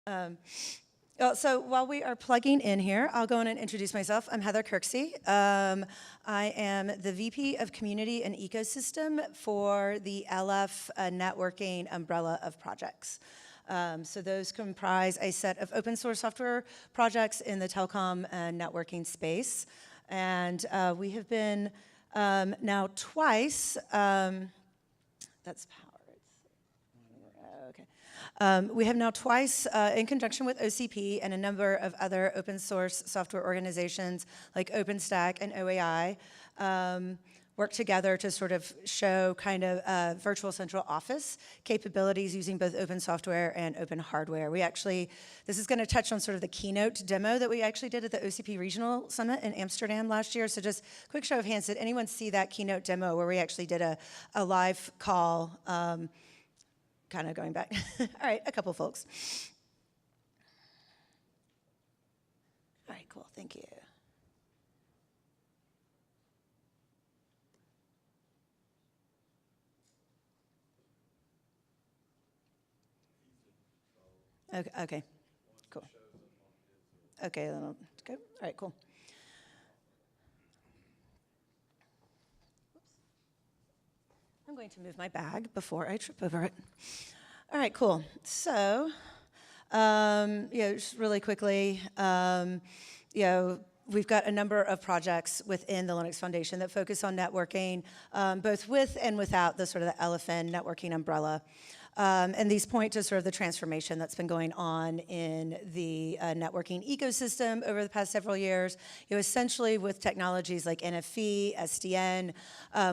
So while we are plugging in here, I'll go in and introduce myself. I'm Heather Kirksey. I am the VP of Community and Ecosystem for the LF networking umbrella of projects. So those comprise a set of open source software projects in the telecom and networking space. And we have been now twice, that's power. We have now twice, in conjunction with OCP and a number of other open source software organizations like OpenStack and OAI, worked together to sort of show kind of virtual central office capabilities using both open software and open hardware. We actually, this is going to touch on sort of the Keynote Demo that we actually did at the OCP Regional Summit in Amsterdam last year. So just quick show of hands, did anyone see that Keynote Demo where we actually did a live call, kind of going back. All right, a couple folks. All right, cool, thank you. Okay, cool. Okay, then I'll go. All right, cool. I'm going to move my bag before I trip over it. All right, cool. So, just really quickly, we've got a number of projects within the Linux Foundation that focus on networking, both with and without the sort of the LFN networking umbrella. And these point to sort of the transformation that's been going on in the networking ecosystem over the past several years. Essentially with technologies like NFV, SDN,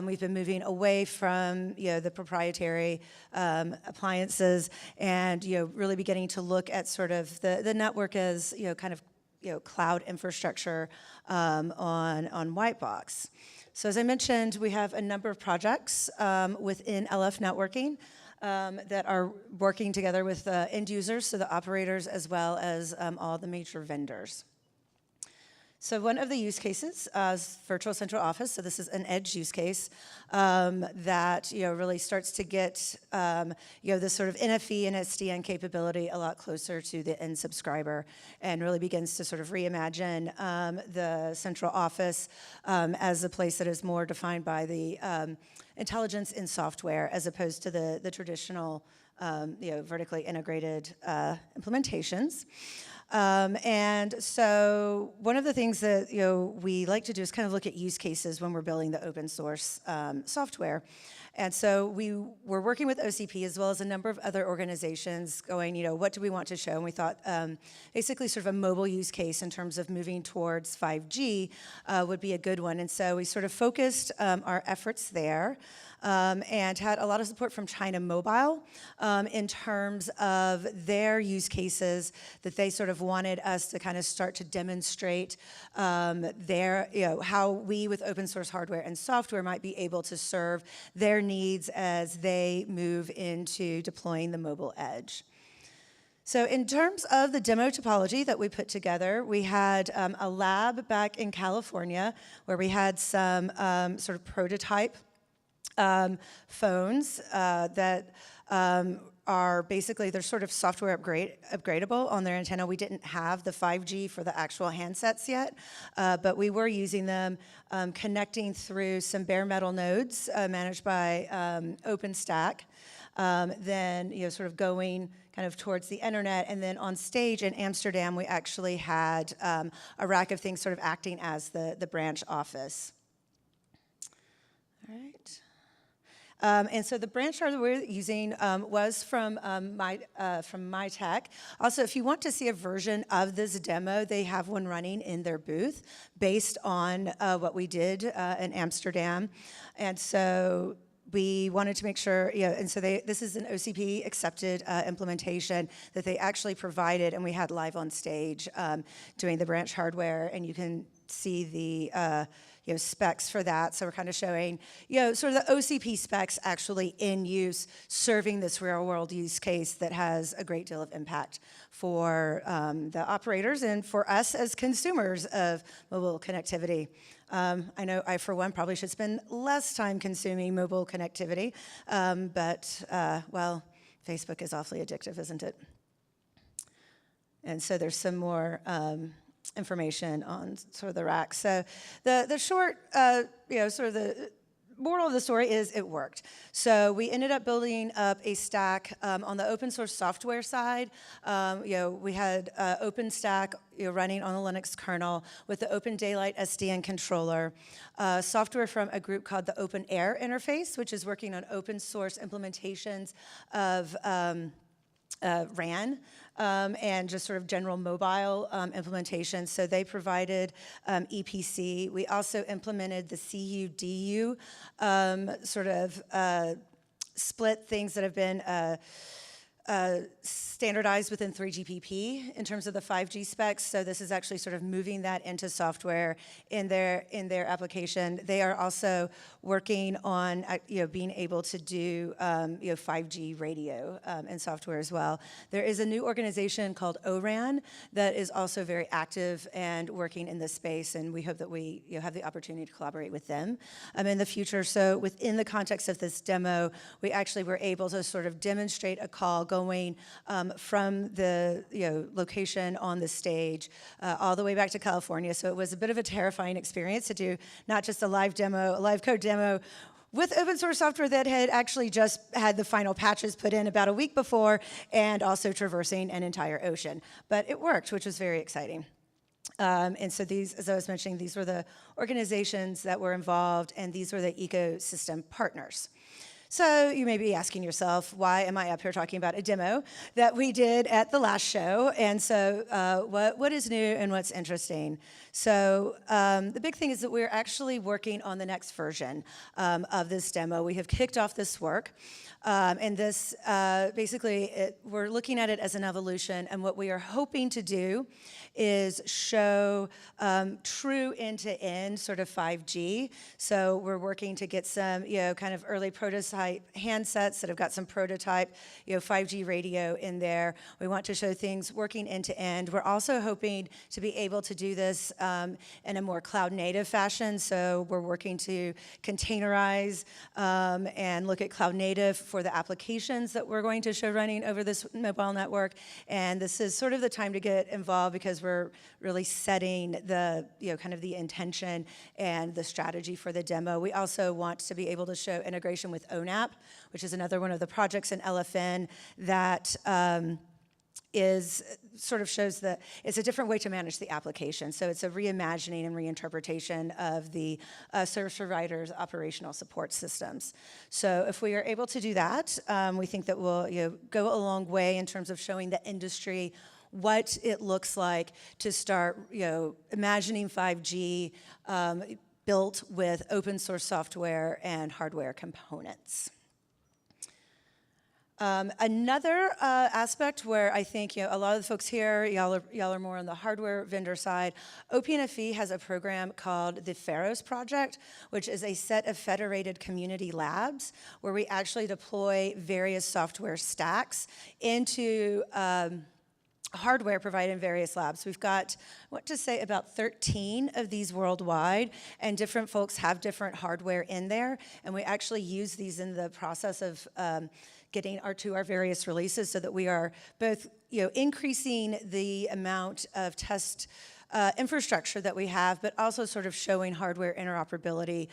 we've been moving away from the proprietary appliances and really beginning to look at sort of the network as kind of cloud infrastructure on white box. So as I mentioned, we have a number of projects within LF networking. That are working together with end users, so the operators, as well as all the major vendors. So one of the use cases is Virtual Central Office. So this is an edge use case that really starts to get this sort of NFV and SDN capability a lot closer to the end subscriber, and really begins to sort of reimagine the central office as a place that is more defined by the intelligence in software as opposed to the traditional vertically integrated implementations. And so one of the things that we like to do is kind of look at use cases when we're building the open source software. And so we were working with OCP as well as a number of other organizations going, what do we want to show? And we thought basically sort of a mobile use case in terms of moving towards 5G would be a good one. And so we sort of focused our efforts there. And had a lot of support from China Mobile in terms of their use cases that they sort of wanted us to kind of start to demonstrate how we with open source hardware and software might be able to serve their needs as they move into deploying the mobile edge. So in terms of the demo topology that we put together, we had a lab back in California where we had some sort of prototype phones that are basically, they're sort of software upgradable on their antenna. We didn't have the 5G for the actual handsets yet, but we were using them connecting through some bare metal nodes managed by OpenStack. Then, sort of going kind of towards the internet, and then on stage in Amsterdam, we actually had a rack of things sort of acting as the branch office. All right. And so the branch hardware we're using was from MyTech. Also, if you want to see a version of this demo, they have one running in their booth based on what we did in Amsterdam. And so we wanted to make sure, and so this is an OCP accepted implementation that they actually provided, and we had live on stage doing the branch hardware, and you can see the specs for that. So we're kind of showing, sort of the OCP specs actually in use, serving this real world use case that has a great deal of impact for the operators and for us as consumers of mobile connectivity. I know I, for one, probably should spend less time consuming mobile connectivity, but, well, Facebook is awfully addictive, isn't it? And so there's some more information on sort of the rack. So the short, sort of the moral of the story is it worked. So we ended up building up a stack on the open source software side. We had OpenStack running on the Linux kernel with the Open Daylight SDN controller, software from a group called the OpenAIR interface, which is working on open source implementations of RAN and just sort of general mobile implementation. So they provided EPC. We also implemented the CU-DU sort of split things that have been standardized within 3GPP in terms of the 5G specs. So this is actually sort of moving that into software in their application. They are also working on being able to do 5G radio and software as well. There is a new organization called ORAN that is also very active and working in this space, and we hope that we have the opportunity to collaborate with them in the future. So within the context of this demo, we actually were able to sort of demonstrate a call going from the location on the stage all the way back to California. So it was a bit of a terrifying experience to do not just a live demo, a live code demo with open source software that had actually just had the final patches put in about a week before, and also traversing an entire ocean. But it worked, which was very exciting. And so these, as I was mentioning, these were the organizations that were involved, and these were the ecosystem partners. So you may be asking yourself, why am I up here talking about a demo that we did at the last show? And so what is new and what's interesting? So the big thing is that we're actually working on the next version of this demo. We have kicked off this work. And this, basically, we're looking at it as an evolution, and what we are hoping to do is show true end-to-end sort of 5G. So we're working to get some, kind of early prototype handsets that have got some prototype, 5G radio in there. We want to show things working end-to-end. We're also hoping to be able to do this in a more cloud-native fashion. So we're working to containerize and look at cloud-native for the applications that we're going to show running over this mobile network. And this is sort of the time to get involved, because we're really setting the, kind of the intention and the strategy for the demo. We also want to be able to show integration with ONAP, which is another one of the projects in LFN that is sort of shows that it's a different way to manage the application. So it's a reimagining and reinterpretation of the service providers' operational support systems. So if we are able to do that, we think that we'll go a long way in terms of showing the industry what it looks like to start imagining 5G built with open source software and hardware components. Another aspect where I think a lot of the folks here, y'all are more on the hardware vendor side. OPNFE has a program called the Pharos Project, which is a set of federated community labs where we actually deploy various software stacks into hardware provided in various labs. We've got, about 13 of these worldwide, and different folks have different hardware in there, and we actually use these in the process of getting to our various releases, so that we are both increasing the amount of test infrastructure that we have, but also sort of showing hardware interoperability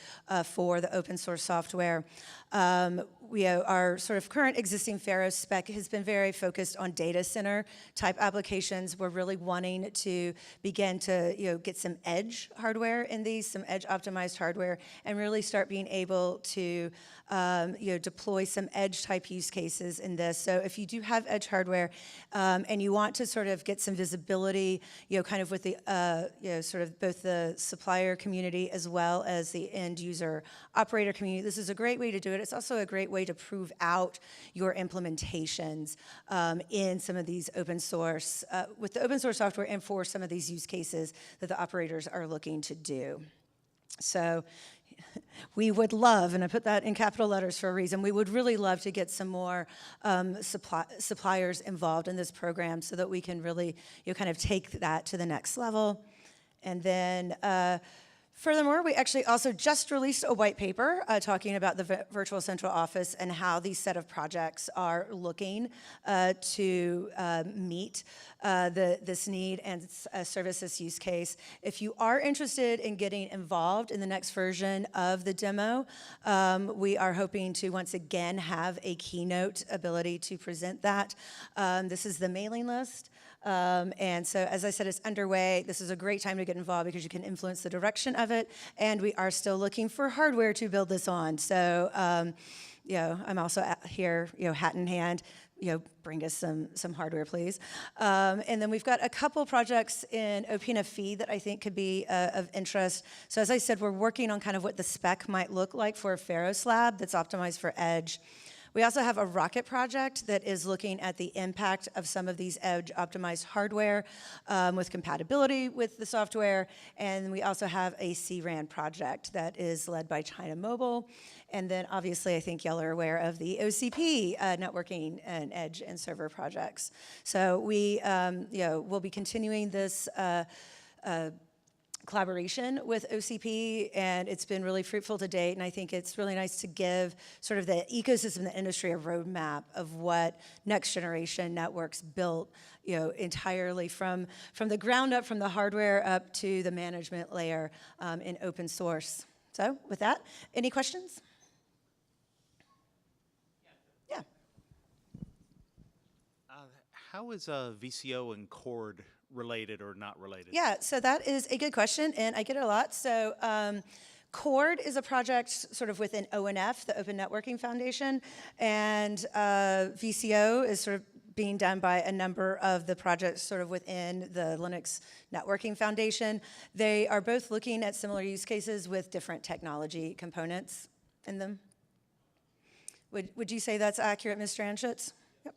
for the open source software. Our sort of current existing Pharos spec has been very focused on data center type applications. We're really wanting to begin to get some edge hardware in these, some edge optimized hardware, and really start being able to deploy some edge type use cases in this. So if you do have edge hardware and you want to sort of get some visibility, kind of with the sort of both the supplier community as well as the end user operator community, this is a great way to do it. It's also a great way to prove out your implementations in some of these open source, with the open source software, and for some of these use cases that the operators are looking to do. So we would love, and I put that in capital letters for a reason, we would really love to get some more suppliers involved in this program, so that we can really kind of take that to the next level. And then Furthermore, we actually also just released a white paper talking about the virtual central office and how these set of projects are looking to meet this need and service this use case. If you are interested in getting involved in the next version of the demo, we are hoping to once again have a keynote ability to present that. This is the mailing list. And so, as I said, it's underway. This is a great time to get involved because you can influence the direction of it, and we are still looking for hardware to build this on. So, I'm also here, hat in hand. Bring us some hardware, please. And then we've got a couple projects in openEDGE that I think could be of interest. So, as I said, we're working on kind of what the spec might look like for a Ferro slab that's optimized for Edge. We also have a rocket project that is looking at the impact of some of these edge-optimized hardware with compatibility with the software. And we also have a CRAN project that is led by China Mobile. And then, obviously, I think y'all are aware of the OCP networking and edge and server projects. So we will be continuing this collaboration with OCP, and it's been really fruitful to date, and I think it's really nice to give sort of the ecosystem, the industry, a roadmap of what next generation networks built, entirely from the ground up, from the hardware up to the management layer in open source. So with that, any questions? Yeah. How is VCO and Chord related or not related? Yeah, so that is a good question, and I get it a lot. So Chord is a project sort of within ONF, the Open Networking Foundation, and VCO is sort of being done by a number of the projects sort of within the Linux Networking Foundation. They are both looking at similar use cases with different technology components in them. Would you say that's accurate, Ms. Stranschutz? Yep.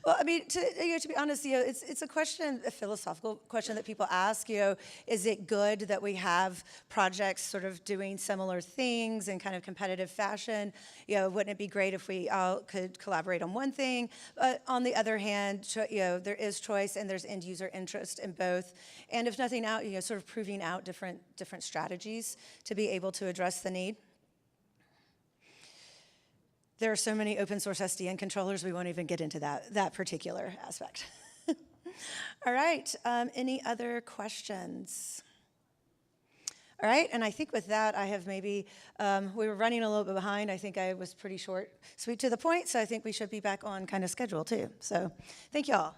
Well, I mean, to be honest, it's a question, a philosophical question that people ask. Is it good that we have projects sort of doing similar things in kind of competitive fashion? Wouldn't it be great if we all could collaborate on one thing? But on the other hand, there is choice and there's end user interest in both. And if nothing out, sort of proving out different strategies to be able to address the need. There are so many open source SDN controllers, we won't even get into that particular aspect. All right, any other questions? All right, and I think with that, I have maybe, we were running a little bit behind. I think I was pretty short, sweet to the point, so I think we should be back on kind of schedule too. So thank you all.